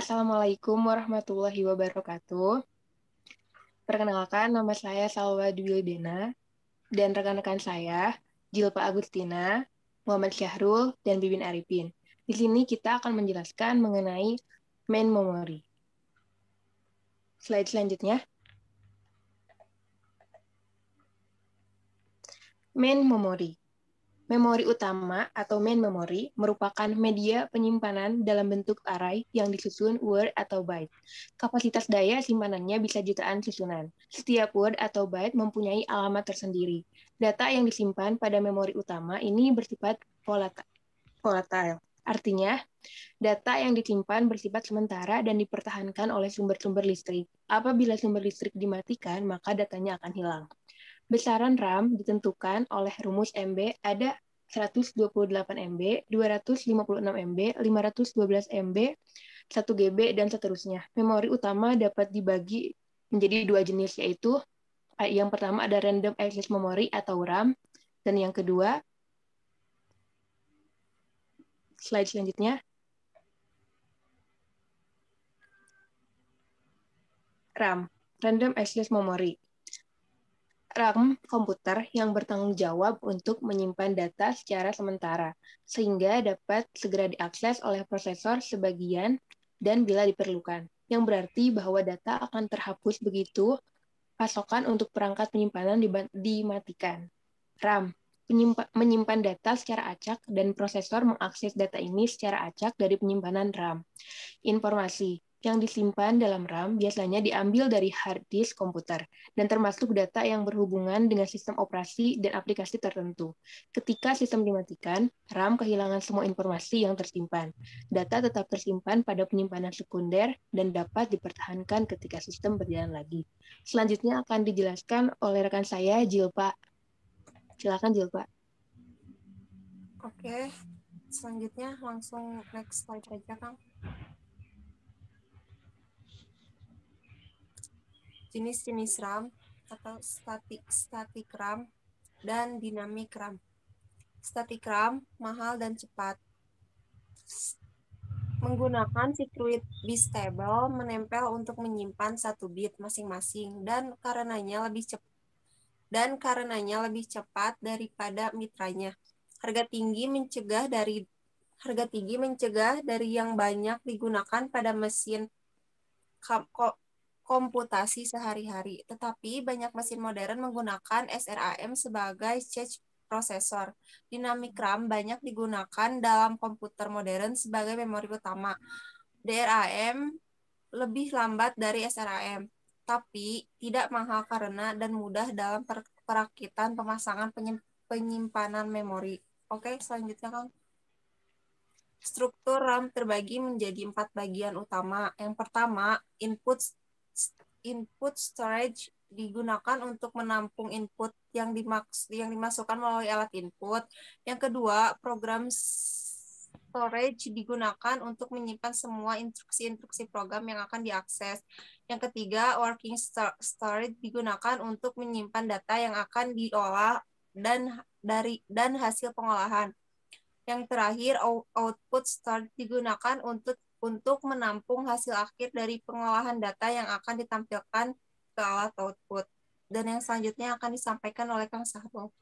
Assalamualaikum warahmatullahi wabarakatuh. Perkenalkan, nama saya Salwa Dwi Dena dan rekan-rekan saya, Jilpa Agustina, Muhammad Syahrul, dan Bibin Arifin. Di sini kita akan menjelaskan mengenai main memory. Slide selanjutnya. Main memory. Memori utama atau main memory merupakan media penyimpanan dalam bentuk array yang disusun word atau byte. Kapasitas daya simpanannya bisa jutaan susunan. Setiap word atau byte mempunyai alamat tersendiri. Data yang disimpan pada memori utama ini bersifat volatile. Artinya, data yang disimpan bersifat sementara dan dipertahankan oleh sumber-sumber listrik. Apabila sumber listrik dimatikan, maka datanya akan hilang. Besaran RAM ditentukan oleh rumus MB ada 128 MB, 256 MB, 512 MB, 1 GB, dan seterusnya. Memori utama dapat dibagi menjadi dua jenis, yaitu yang pertama ada Random Access Memory atau RAM, dan yang kedua, slide selanjutnya, RAM, Random Access Memory. RAM komputer yang bertanggung jawab untuk menyimpan data secara sementara, sehingga dapat segera diakses oleh prosesor sebagian dan bila diperlukan. Yang berarti bahwa data akan terhapus begitu pasokan untuk perangkat penyimpanan dimatikan. RAM menyimpan data secara acak dan prosesor mengakses data ini secara acak dari penyimpanan RAM. Informasi yang disimpan dalam RAM biasanya diambil dari hard disk komputer dan termasuk data yang berhubungan dengan sistem operasi dan aplikasi tertentu. Ketika sistem dimatikan, RAM kehilangan semua informasi yang tersimpan. Data tetap tersimpan pada penyimpanan sekunder dan dapat dipertahankan ketika sistem berjalan lagi. Selanjutnya akan dijelaskan oleh rekan saya, Jilpa. Silakan, Jilpa. Oke, selanjutnya langsung next slide aja, Kang. Jenis-jenis RAM atau static RAM dan dynamic RAM. Static RAM mahal dan cepat. Menggunakan secret bit table menempel untuk menyimpan satu bit masing-masing dan karenanya lebih cepat daripada mitranya. Harga tinggi mencegah dari yang banyak digunakan pada mesin komputasi sehari-hari. Tetapi banyak mesin modern menggunakan SRAM sebagai cache prosesor. Dynamic RAM banyak digunakan dalam komputer modern sebagai memori utama. DRAM lebih lambat dari SRAM, tapi tidak mahal karena dan mudah dalam perakitan pemasangan penyimpanan memori. Oke, selanjutnya Kang. Struktur RAM terbagi menjadi 4 bagian utama. Yang pertama, input storage digunakan untuk menampung input yang dimasukkan melalui alat input. Yang kedua, program storage digunakan untuk menyimpan semua instruksi-instruksi program yang akan diakses. Yang ketiga, working storage digunakan untuk menyimpan data yang akan diolah dan hasil pengolahan. Yang terakhir, output storage digunakan untuk menampung hasil akhir dari pengolahan data yang akan ditampilkan ke alat output. Dan yang selanjutnya akan disampaikan oleh Kang Sahrul.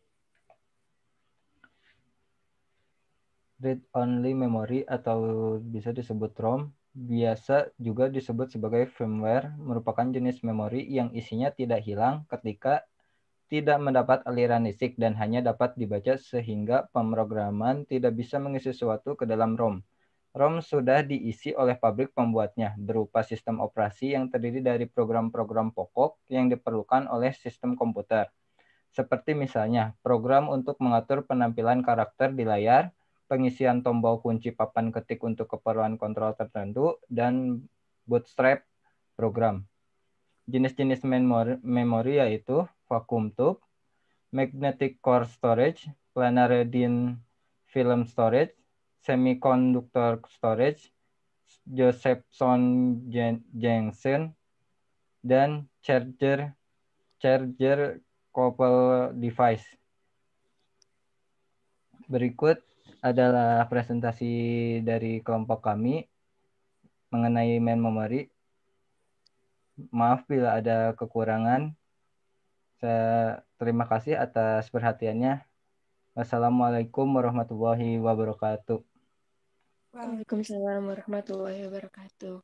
Read-only memory atau bisa disebut ROM, biasa juga disebut sebagai firmware, merupakan jenis memori yang isinya tidak hilang ketika tidak mendapat aliran listrik dan hanya dapat dibaca sehingga pemrograman tidak bisa mengisi sesuatu ke dalam ROM. ROM sudah diisi oleh pabrik pembuatnya berupa sistem operasi yang terdiri dari program-program pokok yang diperlukan oleh sistem komputer. Seperti misalnya program untuk mengatur penampilan karakter di layar, pengisian tombol kunci papan ketik untuk keperluan kontrol tertentu, dan bootstrap program. Jenis-jenis memori yaitu vacuum tube, magnetic core storage, planar thin film storage, semiconductor storage, Josephson-Janssen, dan charger couple device. Berikut adalah presentasi dari kelompok kami. mengenai main memory. Maaf bila ada kekurangan. Terima kasih atas perhatiannya. Wassalamualaikum warahmatullahi wabarakatuh. Waalaikumsalam warahmatullahi wabarakatuh.